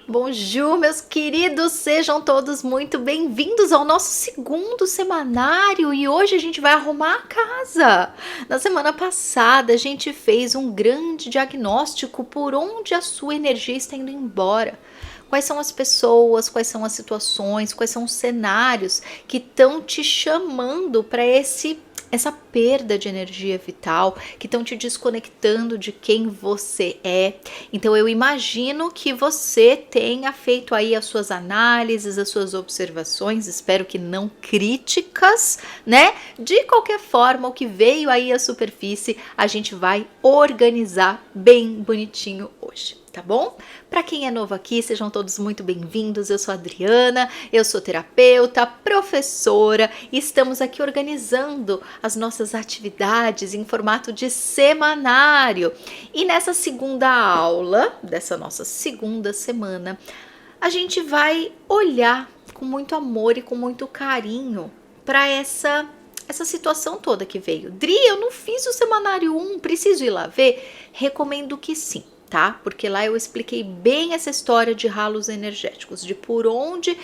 Bonjour, meus queridos, sejam todos muito bem-vindos ao nosso segundo semanário e hoje a gente vai arrumar a casa. Na semana passada a gente fez um grande diagnóstico por onde a sua energia está indo embora. Quais são as pessoas, quais são as situações, quais são os cenários que estão te chamando para essa perda de energia vital, que estão te desconectando de quem você é. Então eu imagino que você tenha feito aí as suas análises, as suas observações, espero que não críticas, né? De qualquer forma, o que veio aí à superfície, a gente vai organizar bem bonitinho hoje. Tá bom? Para quem é novo aqui, sejam todos muito bem-vindos. Eu sou a Adriana, eu sou terapeuta, professora e estamos aqui organizando as nossas atividades em formato de semanário. E nessa segunda aula, dessa nossa segunda semana, a gente vai olhar com muito amor e com muito carinho para essa situação toda que veio. Dri, eu não fiz o semanário 1, preciso ir lá ver? Recomendo que sim. Tá? Porque lá eu expliquei bem essa história de ralos energéticos, de por onde,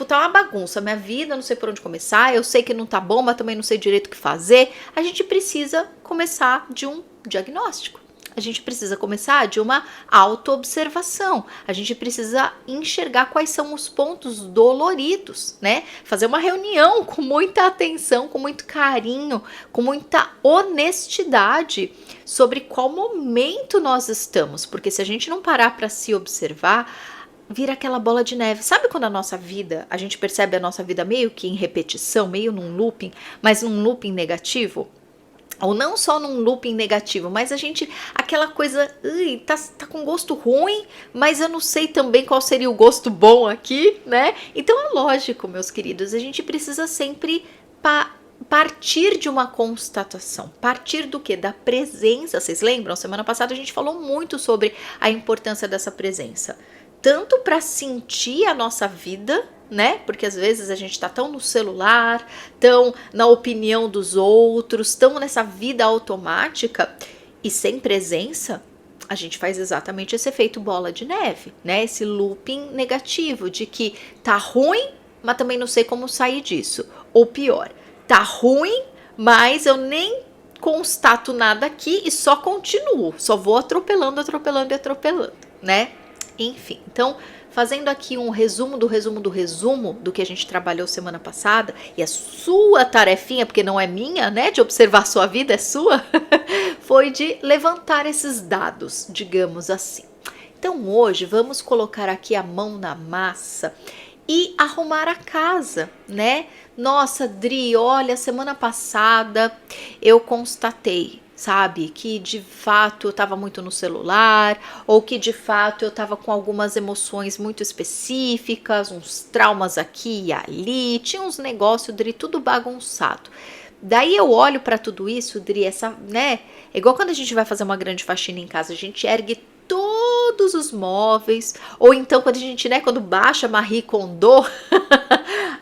tá uma bagunça, minha vida, não sei por onde começar, eu sei que não tá bom, mas também não sei direito o que fazer. A gente precisa começar de um diagnóstico. A gente precisa começar de uma autoobservação. A gente precisa enxergar quais são os pontos doloridos, né? Fazer uma reunião com muita atenção, com muito carinho, com muita honestidade sobre qual momento nós estamos. Porque se a gente não parar para se observar, vira aquela bola de neve. Sabe quando a nossa vida, a gente percebe a nossa vida meio que em repetição, meio num looping, mas num looping negativo? Ou não só num looping negativo, mas a gente, aquela coisa, tá com gosto ruim, mas eu não sei também qual seria o gosto bom aqui, né? Então é lógico, meus queridos, a gente precisa sempre partir de uma constatação. Partir do quê? Da presença. Vocês lembram? Semana passada a gente falou muito sobre a importância dessa presença. Tanto para sentir a nossa vida, né? Porque às vezes a gente tá tão no celular, tão na opinião dos outros, tão nessa vida automática e sem presença, a gente faz exatamente esse efeito bola de neve, né? Esse looping negativo de que tá ruim, mas também não sei como sair disso. Ou pior, tá ruim, mas eu nem constato nada aqui e só continuo, só vou atropelando, né? Enfim, então, fazendo aqui um resumo do que a gente trabalhou semana passada, e a sua tarefinha, porque não é minha, né, de observar sua vida, é sua, foi de levantar esses dados, digamos assim. Então, hoje, vamos colocar aqui a mão na massa e arrumar a casa, né? Nossa, Dri, olha, semana passada eu constatei, sabe, que de fato eu estava muito no celular, ou que de fato eu estava com algumas emoções muito específicas, uns traumas aqui e ali, tinha uns negócios, Dri, tudo bagunçado. Daí eu olho para tudo isso, Dri, né, é igual quando a gente vai fazer uma grande faxina em casa, a gente ergue todos os móveis, ou então quando a gente, né, quando baixa Marie Kondo,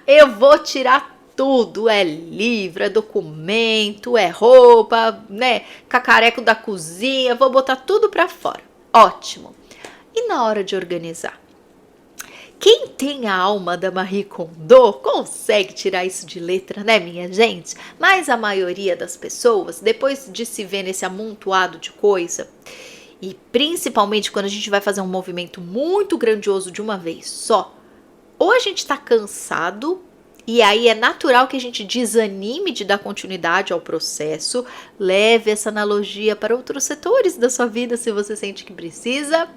eu vou tirar tudo, é livro, é documento, é roupa, né, cacareco da cozinha, vou botar tudo pra fora. Ótimo. E na hora de organizar? Quem tem a alma da Marie Kondo consegue tirar isso de letra, né, minha gente? Mas a maioria das pessoas, depois de se ver nesse amontoado de coisa, e principalmente quando a gente vai fazer um movimento muito grandioso de uma vez só, ou a gente tá cansado, e aí é natural que a gente desanime de dar continuidade ao processo, leve essa analogia para outros setores da sua vida se você sente que precisa.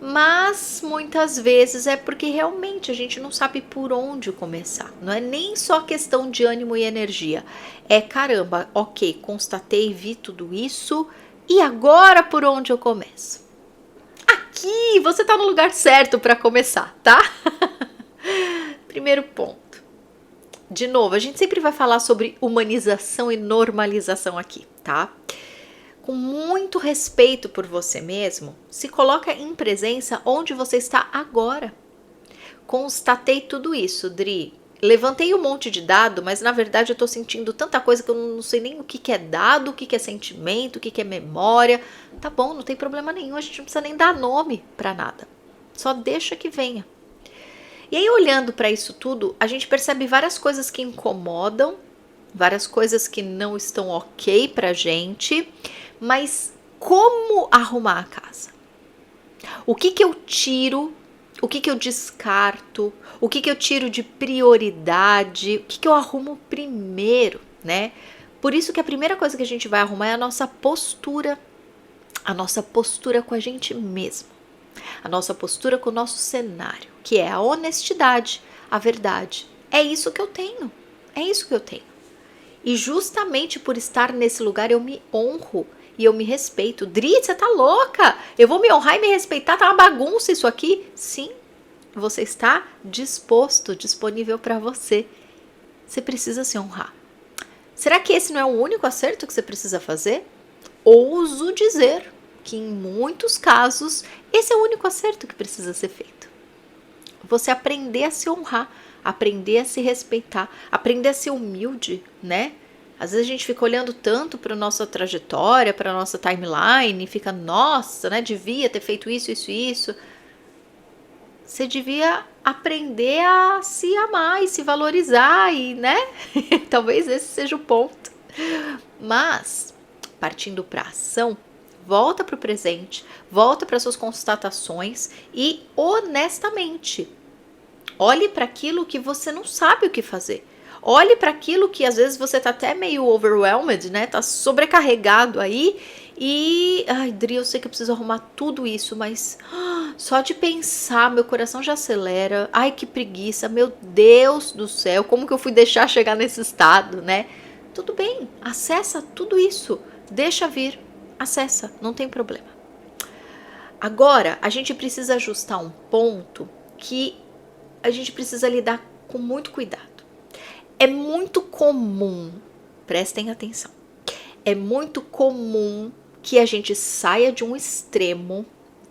Mas muitas vezes é porque realmente a gente não sabe por onde começar. Não é nem só questão de ânimo e energia. É caramba, ok, constatei, vi tudo isso, e agora por onde eu começo? Aqui você tá no lugar certo para começar, tá? Primeiro ponto. De novo, a gente sempre vai falar sobre humanização e normalização aqui, tá? Com muito respeito por você mesmo, se coloca em presença onde você está agora. Constatei tudo isso, Dri. Levantei um monte de dado, mas na verdade eu tô sentindo tanta coisa que eu não sei nem o que é dado, o que é sentimento, o que é memória. Tá bom, não tem problema nenhum, a gente não precisa nem dar nome pra nada. Só deixa que venha. E aí, olhando para isso tudo, a gente percebe várias coisas que incomodam, várias coisas que não estão ok pra gente, mas como arrumar a casa? O que que eu tiro? O que que eu descarto? O que que eu tiro de prioridade? O que que eu arrumo primeiro, né? Por isso que a primeira coisa que a gente vai arrumar é a nossa postura com a gente mesmo, a nossa postura com o nosso cenário, que é a honestidade, a verdade. É isso que eu tenho, é isso que eu tenho. E justamente por estar nesse lugar eu me honro e eu me respeito. Dri, você tá louca? Eu vou me honrar e me respeitar? Tá uma bagunça isso aqui? Sim, você está disponível para você. Você precisa se honrar. Será que esse não é o único acerto que você precisa fazer? Ouso dizer que em muitos casos esse é o único acerto que precisa ser feito. Você aprender a se honrar, aprender a se respeitar, aprender a ser humilde, né? Às vezes a gente fica olhando tanto para a nossa trajetória, para a nossa timeline, e fica, nossa, né? Devia ter feito isso, isso, isso. Você devia aprender a se amar e se valorizar, e, né? Talvez esse seja o ponto. Mas, partindo para a ação, volta para o presente, volta para suas constatações e honestamente olhe para aquilo que você não sabe o que fazer. Olhe para aquilo que às vezes você tá até meio overwhelmed, né? Tá sobrecarregado aí e... Ai, Dri, eu sei que eu preciso arrumar tudo isso, mas só de pensar, meu coração já acelera. Ai, que preguiça, meu Deus do céu, como que eu fui deixar chegar nesse estado, né? Tudo bem, acessa tudo isso, deixa vir, acessa, não tem problema. Agora, a gente precisa ajustar um ponto que a gente precisa lidar com muito cuidado. É muito comum, prestem atenção, é muito comum que a gente saia de um extremo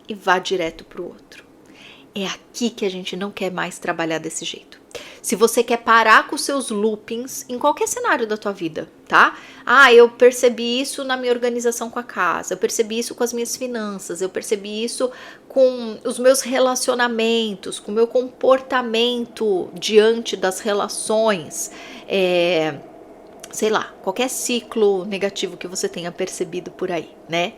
e vá direto para o outro. É aqui que a gente não quer mais trabalhar desse jeito. Se você quer parar com os seus loopings em qualquer cenário da tua vida, tá? Ah, eu percebi isso na minha organização com a casa, eu percebi isso com as minhas finanças, eu percebi isso com os meus relacionamentos, com o meu comportamento diante das relações, sei lá, qualquer ciclo negativo que você tenha percebido por aí, né?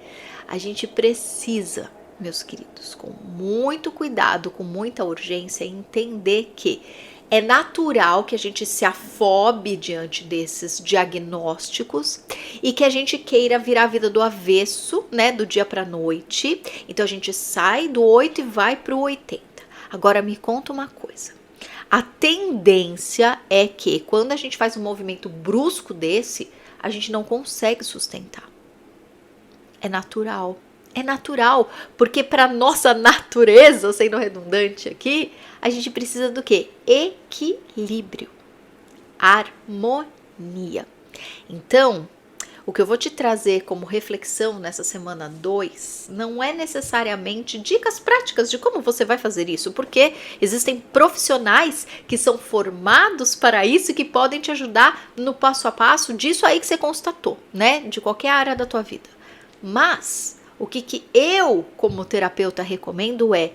A gente precisa, meus queridos, com muito cuidado, com muita urgência, entender que é natural que a gente se afobe diante desses diagnósticos e que a gente queira virar a vida do avesso, né, do dia para noite. Então a gente sai do 8 e vai para o 80. Agora me conta uma coisa. A tendência é que quando a gente faz um movimento brusco desse, a gente não consegue sustentar. É natural. É natural, porque para nossa natureza, sendo redundante aqui, a gente precisa do quê? Equilíbrio, harmonia. Então, o que eu vou te trazer como reflexão nessa semana 2 não é necessariamente dicas práticas de como você vai fazer isso, porque existem profissionais que são formados para isso e que podem te ajudar no passo a passo disso aí que você constatou, né? De qualquer área da tua vida. Mas o que eu, como terapeuta, recomendo é,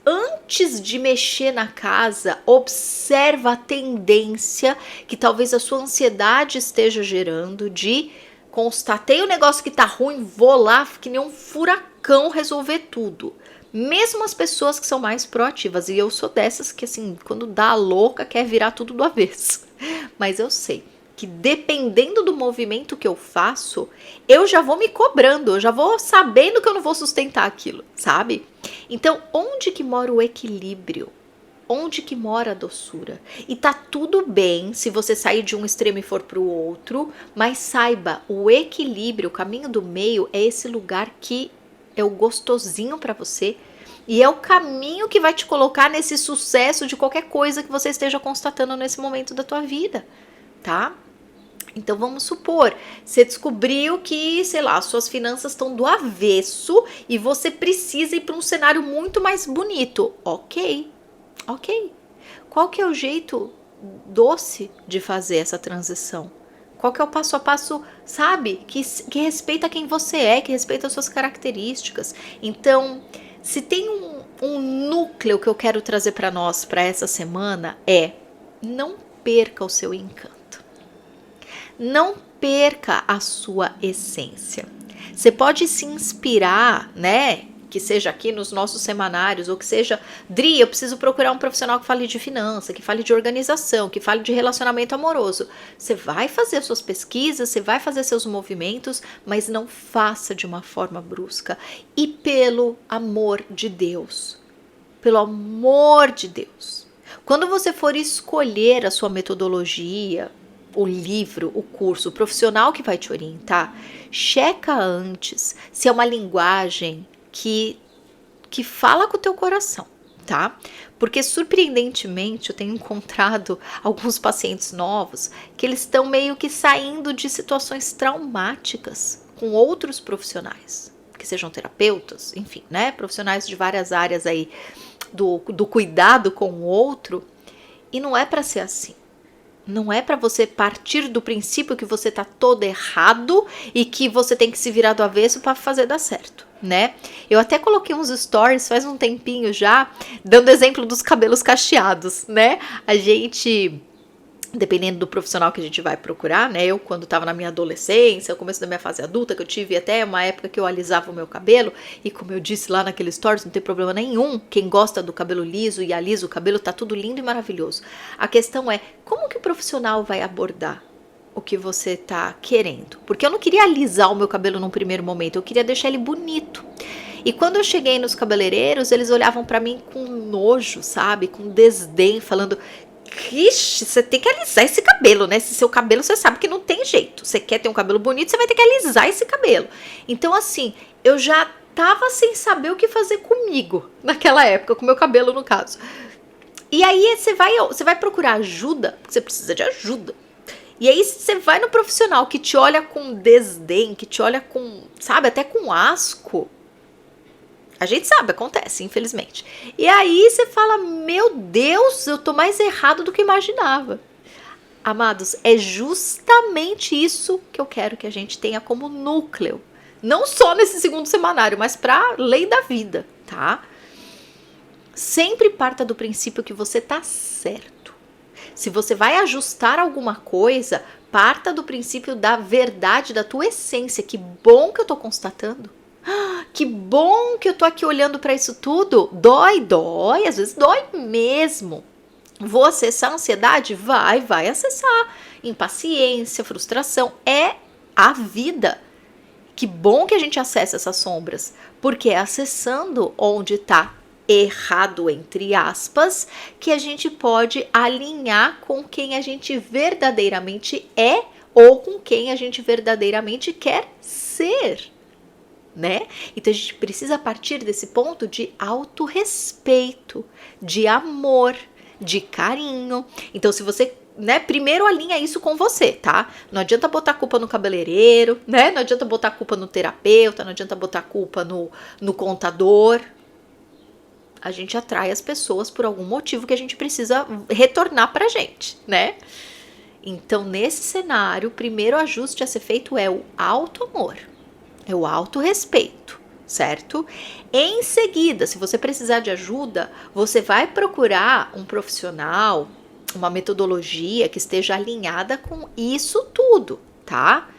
antes de mexer na casa, observa a tendência que talvez a sua ansiedade esteja gerando de constatei o negócio que tá ruim, vou lá, que nem um furacão resolver tudo. Mesmo as pessoas que são mais proativas, e eu sou dessas que assim, quando dá a louca, quer virar tudo do avesso. Mas eu sei que dependendo do movimento que eu faço, eu já vou me cobrando, eu já vou sabendo que eu não vou sustentar aquilo, sabe? Então, onde que mora o equilíbrio? Onde que mora a doçura? E tá tudo bem se você sair de um extremo e for para o outro, mas saiba, o equilíbrio, o caminho do meio é esse lugar que é o gostosinho para você e é o caminho que vai te colocar nesse sucesso de qualquer coisa que você esteja constatando nesse momento da tua vida, tá? Então vamos supor, você descobriu que, sei lá, suas finanças estão do avesso e você precisa ir para um cenário muito mais bonito. Ok. Qual que é o jeito doce de fazer essa transição? Qual que é o passo a passo, sabe? Que respeita quem você é, que respeita as suas características. Então, se tem um núcleo que eu quero trazer para nós, para essa semana, é: não perca o seu encanto. Não perca a sua essência. Você pode se inspirar, né? Que seja aqui nos nossos semanários, ou que seja, Dri, eu preciso procurar um profissional que fale de finança, que fale de organização, que fale de relacionamento amoroso. Você vai fazer suas pesquisas, você vai fazer seus movimentos, mas não faça de uma forma brusca. E pelo amor de Deus, quando você for escolher a sua metodologia, o livro, o curso, o profissional que vai te orientar, checa antes se é uma linguagem que fala com o teu coração, tá? Porque surpreendentemente eu tenho encontrado alguns pacientes novos que eles estão meio que saindo de situações traumáticas com outros profissionais, que sejam terapeutas, enfim, né? Profissionais de várias áreas aí do cuidado com o outro, e não é para ser assim. Não é para você partir do princípio que você tá todo errado e que você tem que se virar do avesso para fazer dar certo, né? Eu até coloquei uns stories faz um tempinho já, dando exemplo dos cabelos cacheados, né? A gente, dependendo do profissional que a gente vai procurar, né? Eu, quando estava na minha adolescência, no começo da minha fase adulta, que eu tive até uma época que eu alisava o meu cabelo, e como eu disse lá naquele stories, não tem problema nenhum. Quem gosta do cabelo liso e alisa o cabelo, tá tudo lindo e maravilhoso. A questão é, como que o profissional vai abordar o que você tá querendo? Porque eu não queria alisar o meu cabelo num primeiro momento, eu queria deixar ele bonito. E quando eu cheguei nos cabeleireiros, eles olhavam pra mim com nojo, sabe? Com desdém, falando: ixi, você tem que alisar esse cabelo, né? Esse seu cabelo, você sabe que não tem jeito. Você quer ter um cabelo bonito, você vai ter que alisar esse cabelo. Então, assim, eu já tava sem saber o que fazer comigo naquela época, com o meu cabelo, no caso. E aí, você vai procurar ajuda, porque você precisa de ajuda. E aí, você vai no profissional que te olha com desdém, que te olha com, sabe, até com asco. A gente sabe, acontece, infelizmente. E aí você fala: meu Deus, eu tô mais errado do que imaginava. Amados, é justamente isso que eu quero que a gente tenha como núcleo. Não só nesse segundo semanário, mas pra lei da vida, tá? Sempre parta do princípio que você tá certo. Se você vai ajustar alguma coisa, parta do princípio da verdade, da tua essência. Que bom que eu tô constatando. Que bom que eu tô aqui olhando para isso tudo. Dói, às vezes dói mesmo. Vou acessar a ansiedade? Vai acessar. Impaciência, frustração, é a vida. Que bom que a gente acessa essas sombras, porque é acessando onde tá errado, entre aspas, que a gente pode alinhar com quem a gente verdadeiramente é ou com quem a gente verdadeiramente quer ser. Né? Então a gente precisa partir desse ponto de autorrespeito, de amor, de carinho. Então se você, né, primeiro alinha isso com você, tá? Não adianta botar culpa no cabeleireiro, né? Não adianta botar culpa no terapeuta, não adianta botar culpa no contador. A gente atrai as pessoas por algum motivo que a gente precisa retornar pra gente, né? Então nesse cenário, o primeiro ajuste a ser feito é o auto-amor. É o autorrespeito, certo? Em seguida, se você precisar de ajuda, você vai procurar um profissional, uma metodologia que esteja alinhada com isso tudo, tá?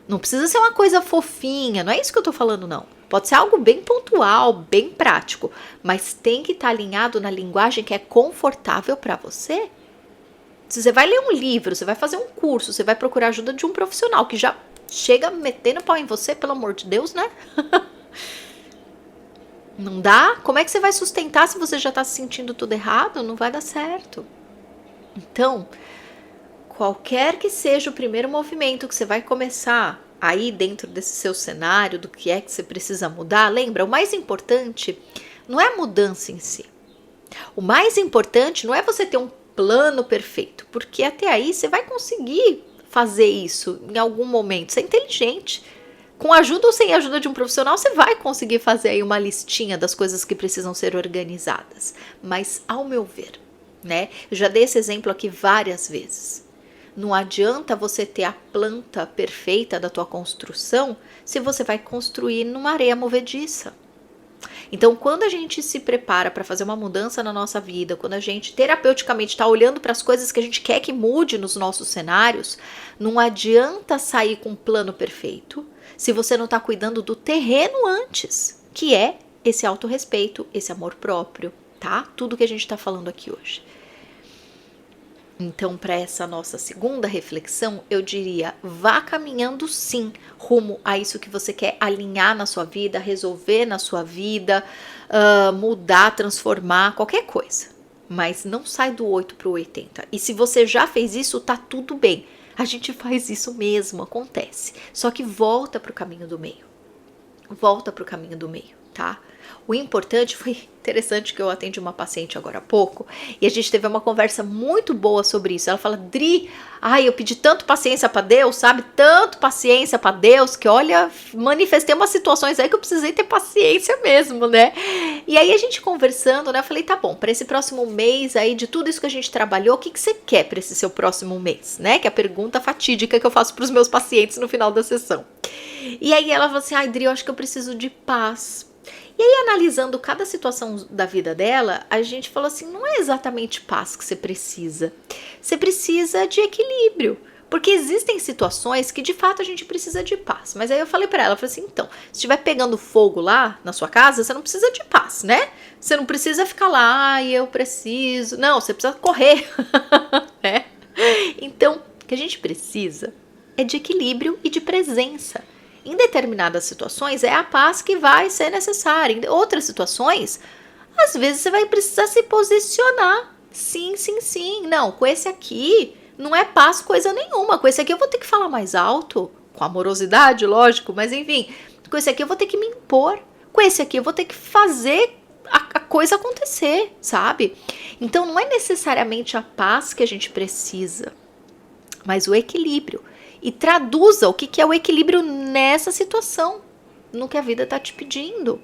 Não precisa ser uma coisa fofinha, não é isso que eu tô falando, não. Pode ser algo bem pontual, bem prático, mas tem que estar alinhado na linguagem que é confortável para você. Se você vai ler um livro, você vai fazer um curso, você vai procurar ajuda de um profissional que já chega metendo pau em você, pelo amor de Deus, né? Não dá? Como é que você vai sustentar se você já tá se sentindo tudo errado? Não vai dar certo. Então, qualquer que seja o primeiro movimento que você vai começar aí dentro desse seu cenário, do que é que você precisa mudar, lembra, o mais importante não é a mudança em si. O mais importante não é você ter um plano perfeito, porque até aí você vai conseguir fazer isso em algum momento. Você é inteligente. Com ajuda ou sem ajuda de um profissional, você vai conseguir fazer aí uma listinha das coisas que precisam ser organizadas. Mas, ao meu ver, né? Eu já dei esse exemplo aqui várias vezes. Não adianta você ter a planta perfeita da tua construção se você vai construir numa areia movediça. Então, quando a gente se prepara para fazer uma mudança na nossa vida, quando a gente terapeuticamente está olhando para as coisas que a gente quer que mude nos nossos cenários, não adianta sair com um plano perfeito se você não está cuidando do terreno antes, que é esse autorrespeito, esse amor próprio, tá? Tudo que a gente está falando aqui hoje. Então, para essa nossa segunda reflexão, eu diria, vá caminhando sim, rumo a isso que você quer alinhar na sua vida, resolver na sua vida, mudar, transformar, qualquer coisa. Mas não sai do 8 para o 80. E se você já fez isso, tá tudo bem. A gente faz isso mesmo, acontece. Só que volta para o caminho do meio. Volta para o caminho do meio, tá? O importante foi interessante que eu atendi uma paciente agora há pouco e a gente teve uma conversa muito boa sobre isso. Ela fala, Dri, eu pedi tanto paciência para Deus, sabe? Tanto paciência para Deus que, olha, manifestei umas situações aí que eu precisei ter paciência mesmo, né? E aí a gente conversando, né? Eu falei, tá bom, para esse próximo mês aí, de tudo isso que a gente trabalhou, o que você quer para esse seu próximo mês, né? Que é a pergunta fatídica que eu faço para os meus pacientes no final da sessão. E aí ela falou assim, Dri, eu acho que eu preciso de paz. E aí, analisando cada situação da vida dela, a gente falou assim, não é exatamente paz que você precisa. Você precisa de equilíbrio. Porque existem situações que, de fato, a gente precisa de paz. Mas aí eu falei pra ela, falei assim, então, se estiver pegando fogo lá na sua casa, você não precisa de paz, né? Você não precisa ficar lá, eu preciso. Não, você precisa correr, né? Então, o que a gente precisa é de equilíbrio e de presença. Em determinadas situações, é a paz que vai ser necessária. Em outras situações, às vezes você vai precisar se posicionar. Sim, sim, sim. Não, com esse aqui não é paz coisa nenhuma. Com esse aqui eu vou ter que falar mais alto, com amorosidade, lógico, mas enfim. Com esse aqui eu vou ter que me impor. Com esse aqui eu vou ter que fazer a coisa acontecer, sabe? Então não é necessariamente a paz que a gente precisa, mas o equilíbrio. E traduza o que é o equilíbrio nessa situação, no que a vida está te pedindo.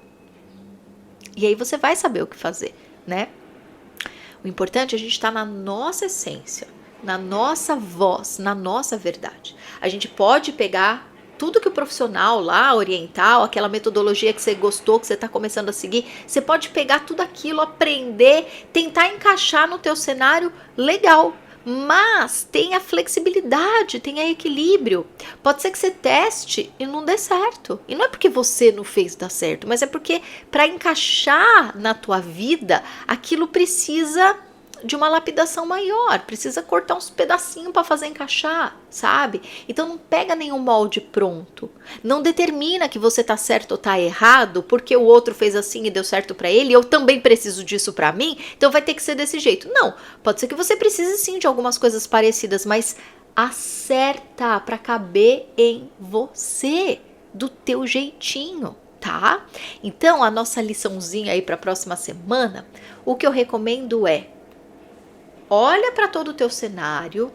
E aí você vai saber o que fazer, né? O importante é a gente estar na nossa essência, na nossa voz, na nossa verdade. A gente pode pegar tudo que o profissional lá, oriental, aquela metodologia que você gostou, que você está começando a seguir, você pode pegar tudo aquilo, aprender, tentar encaixar no teu cenário legal. Mas tenha flexibilidade, tenha equilíbrio. Pode ser que você teste e não dê certo. E não é porque você não fez dar certo, mas é porque para encaixar na tua vida, aquilo precisa de uma lapidação maior, precisa cortar uns pedacinhos para fazer encaixar, sabe? Então não pega nenhum molde pronto. Não determina que você tá certo ou tá errado, porque o outro fez assim e deu certo para ele, eu também preciso disso para mim, então vai ter que ser desse jeito. Não, pode ser que você precise sim de algumas coisas parecidas, mas acerta para caber em você, do teu jeitinho. Tá? Então a nossa liçãozinha aí para a próxima semana, o que eu recomendo é: olha para todo o teu cenário,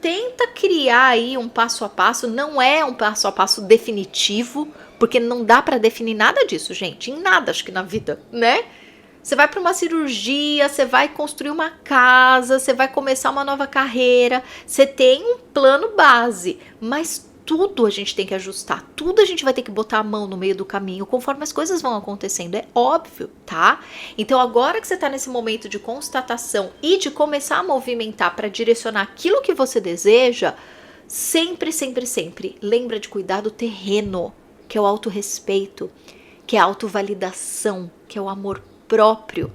tenta criar aí um passo a passo, não é um passo a passo definitivo, porque não dá para definir nada disso, gente, em nada acho que na vida, né? Você vai para uma cirurgia, você vai construir uma casa, você vai começar uma nova carreira, você tem um plano base, mas tudo a gente tem que ajustar, tudo a gente vai ter que botar a mão no meio do caminho conforme as coisas vão acontecendo, é óbvio, tá? Então agora que você tá nesse momento de constatação e de começar a movimentar para direcionar aquilo que você deseja, sempre, sempre, sempre lembra de cuidar do terreno, que é o autorrespeito, que é a autovalidação, que é o amor próprio.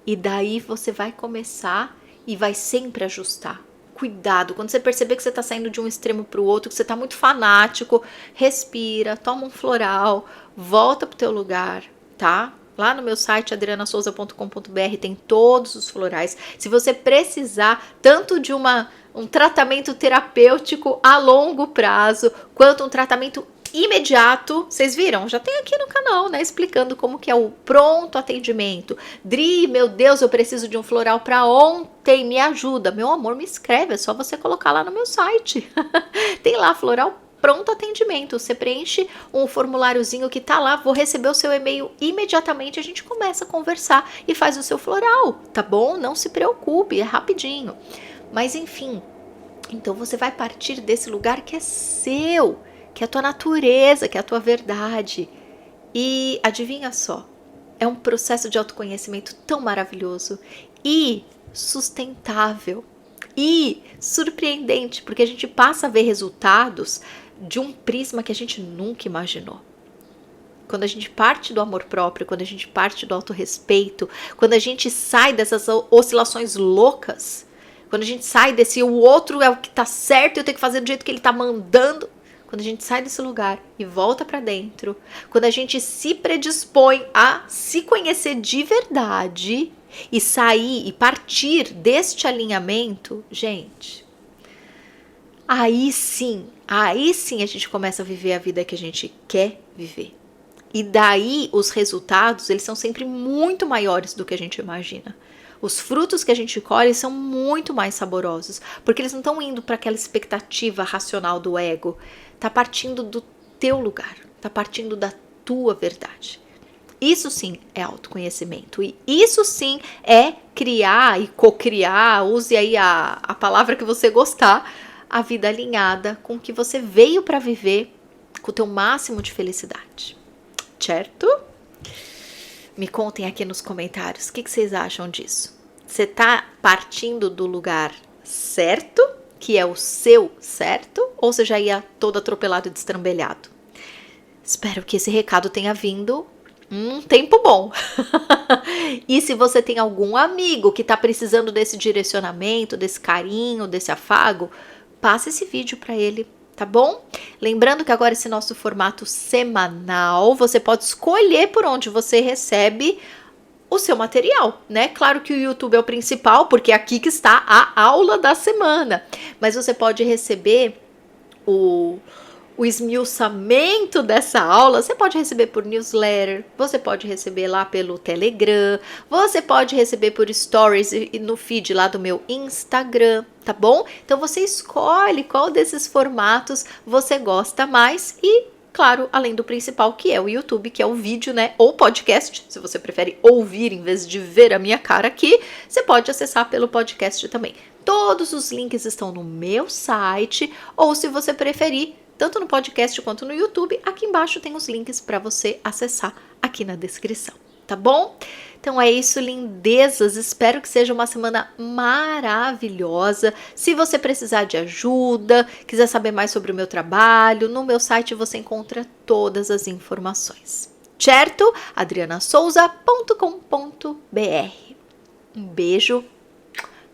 E daí você vai começar e vai sempre ajustar. Cuidado, quando você perceber que você está saindo de um extremo para o outro, que você está muito fanático, respira, toma um floral, volta pro teu lugar, tá? Lá no meu site adrianasouza.com.br tem todos os florais. Se você precisar tanto de um tratamento terapêutico a longo prazo, quanto um tratamento imediato, vocês viram? Já tem aqui no canal, né? Explicando como que é o pronto atendimento. Dri, meu Deus, eu preciso de um floral para ontem, me ajuda. Meu amor, me escreve, é só você colocar lá no meu site. Tem lá, floral pronto atendimento. Você preenche um formuláriozinho que tá lá, vou receber o seu e-mail imediatamente, a gente começa a conversar e faz o seu floral, tá bom? Não se preocupe, é rapidinho. Mas enfim, então você vai partir desse lugar que é seu, que é a tua natureza, que é a tua verdade. E adivinha só, é um processo de autoconhecimento tão maravilhoso e sustentável e surpreendente, porque a gente passa a ver resultados de um prisma que a gente nunca imaginou. Quando a gente parte do amor próprio, quando a gente parte do autorrespeito, quando a gente sai dessas oscilações loucas, quando a gente sai desse o outro é o que tá certo e eu tenho que fazer do jeito que ele tá mandando, quando a gente sai desse lugar e volta pra dentro, quando a gente se predispõe a se conhecer de verdade e sair e partir deste alinhamento, gente, aí sim a gente começa a viver a vida que a gente quer viver. E daí os resultados, eles são sempre muito maiores do que a gente imagina. Os frutos que a gente colhe são muito mais saborosos, porque eles não estão indo para aquela expectativa racional do ego. Tá partindo do teu lugar, tá partindo da tua verdade. Isso sim é autoconhecimento e isso sim é criar e cocriar, use aí a palavra que você gostar, a vida alinhada com o que você veio para viver, com o teu máximo de felicidade. Certo? Me contem aqui nos comentários o que vocês acham disso. Você tá partindo do lugar certo, que é o seu certo, ou você já ia todo atropelado e destrambelhado? Espero que esse recado tenha vindo um tempo bom. E se você tem algum amigo que tá precisando desse direcionamento, desse carinho, desse afago, passa esse vídeo para ele. Tá bom? Lembrando que agora esse nosso formato semanal, você pode escolher por onde você recebe o seu material, né? Claro que o YouTube é o principal, porque é aqui que está a aula da semana. Mas você pode receber o esmiuçamento dessa aula, você pode receber por newsletter, você pode receber lá pelo Telegram, você pode receber por stories e no feed lá do meu Instagram, tá bom? Então você escolhe qual desses formatos você gosta mais e, claro, além do principal, que é o YouTube, que é o vídeo, né? Ou podcast, se você prefere ouvir em vez de ver a minha cara aqui, você pode acessar pelo podcast também. Todos os links estão no meu site, ou se você preferir, tanto no podcast quanto no YouTube, aqui embaixo tem os links para você acessar aqui na descrição, tá bom? Então é isso, lindezas, espero que seja uma semana maravilhosa. Se você precisar de ajuda, quiser saber mais sobre o meu trabalho, no meu site você encontra todas as informações, certo? adrianasouza.com.br. Um beijo,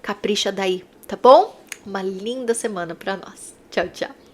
capricha daí, tá bom? Uma linda semana para nós. Tchau, tchau.